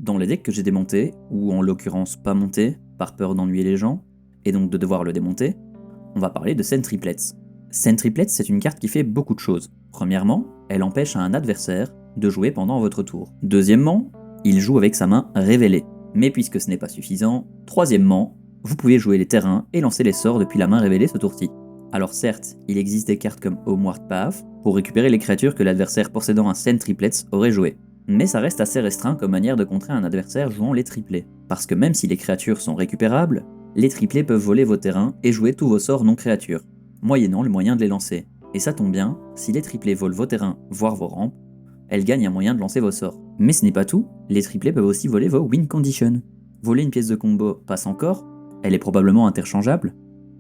Dans les decks que j'ai démontés, ou en l'occurrence pas montés, par peur d'ennuyer les gens, et donc de devoir le démonter, on va parler de Scène Triplets. Scène Triplets, c'est une carte qui fait beaucoup de choses. Premièrement, elle empêche à un adversaire de jouer pendant votre tour. Deuxièmement, il joue avec sa main révélée. Mais puisque ce n'est pas suffisant, troisièmement, vous pouvez jouer les terrains et lancer les sorts depuis la main révélée ce tour-ci. Alors certes, il existe des cartes comme Homeward Path pour récupérer les créatures que l'adversaire possédant un Scène Triplets aurait joué. Mais ça reste assez restreint comme manière de contrer un adversaire jouant les triplés. Parce que même si les créatures sont récupérables, les triplés peuvent voler vos terrains et jouer tous vos sorts non créatures, moyennant le moyen de les lancer. Et ça tombe bien, si les triplés volent vos terrains, voire vos rampes, elles gagnent un moyen de lancer vos sorts. Mais ce n'est pas tout, les triplés peuvent aussi voler vos win conditions. Voler une pièce de combo passe encore, elle est probablement interchangeable,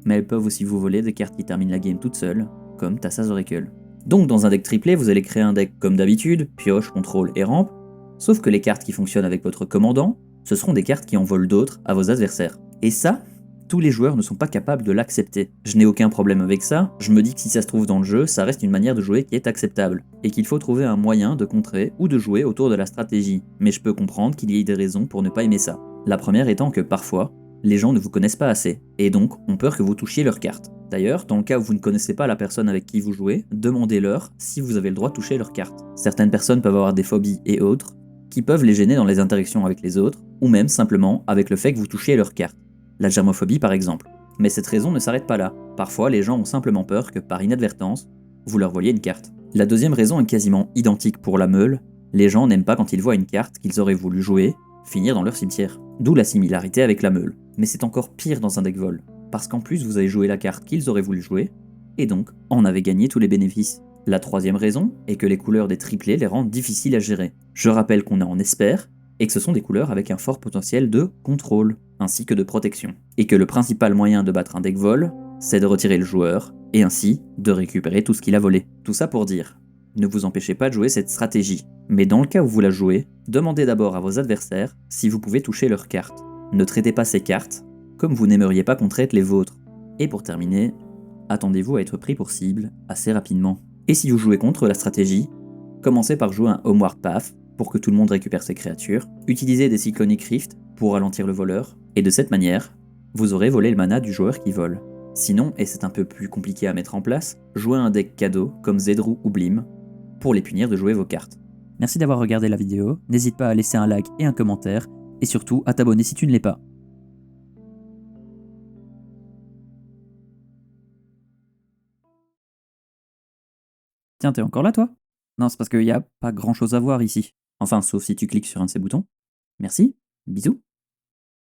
mais elles peuvent aussi vous voler des cartes qui terminent la game toutes seules, comme Tassa's Oracle. Donc dans un deck triplé, vous allez créer un deck comme d'habitude, pioche, contrôle et rampe, sauf que les cartes qui fonctionnent avec votre commandant, ce seront des cartes qui en volent d'autres à vos adversaires. Et ça, tous les joueurs ne sont pas capables de l'accepter. Je n'ai aucun problème avec ça, je me dis que si ça se trouve dans le jeu, ça reste une manière de jouer qui est acceptable, et qu'il faut trouver un moyen de contrer ou de jouer autour de la stratégie, mais je peux comprendre qu'il y ait des raisons pour ne pas aimer ça. La première étant que parfois, les gens ne vous connaissent pas assez, et donc ont peur que vous touchiez leurs cartes. D'ailleurs, dans le cas où vous ne connaissez pas la personne avec qui vous jouez, demandez-leur si vous avez le droit de toucher leurs cartes. Certaines personnes peuvent avoir des phobies et autres, qui peuvent les gêner dans les interactions avec les autres, ou même simplement avec le fait que vous touchiez leurs cartes. La germophobie par exemple. Mais cette raison ne s'arrête pas là. Parfois, les gens ont simplement peur que par inadvertance, vous leur voliez une carte. La deuxième raison est quasiment identique pour la meule, les gens n'aiment pas quand ils voient une carte qu'ils auraient voulu jouer finir dans leur cimetière. D'où la similarité avec la meule. Mais c'est encore pire dans un deck vol, parce qu'en plus vous avez joué la carte qu'ils auraient voulu jouer, et donc en avez gagné tous les bénéfices. La troisième raison est que les couleurs des triplés les rendent difficiles à gérer. Je rappelle qu'on est en esper, et que ce sont des couleurs avec un fort potentiel de contrôle, ainsi que de protection. Et que le principal moyen de battre un deck vol, c'est de retirer le joueur, et ainsi de récupérer tout ce qu'il a volé. Tout ça pour dire, ne vous empêchez pas de jouer cette stratégie, mais dans le cas où vous la jouez, demandez d'abord à vos adversaires si vous pouvez toucher leurs cartes. Ne traitez pas ces cartes comme vous n'aimeriez pas qu'on traite les vôtres. Et pour terminer, attendez-vous à être pris pour cible assez rapidement. Et si vous jouez contre la stratégie, commencez par jouer un Homeward Path pour que tout le monde récupère ses créatures, utilisez des Cyclonic Rift pour ralentir le voleur, et de cette manière, vous aurez volé le mana du joueur qui vole. Sinon, et c'est un peu plus compliqué à mettre en place, jouez un deck cadeau comme Zedruu ou Blim pour les punir de jouer vos cartes. Merci d'avoir regardé la vidéo, n'hésite pas à laisser un like et un commentaire, et surtout à t'abonner si tu ne l'es pas. Tiens, t'es encore là toi? Non, c'est parce qu'il n'y a pas grand chose à voir ici. Enfin, sauf si tu cliques sur un de ces boutons. Merci, bisous.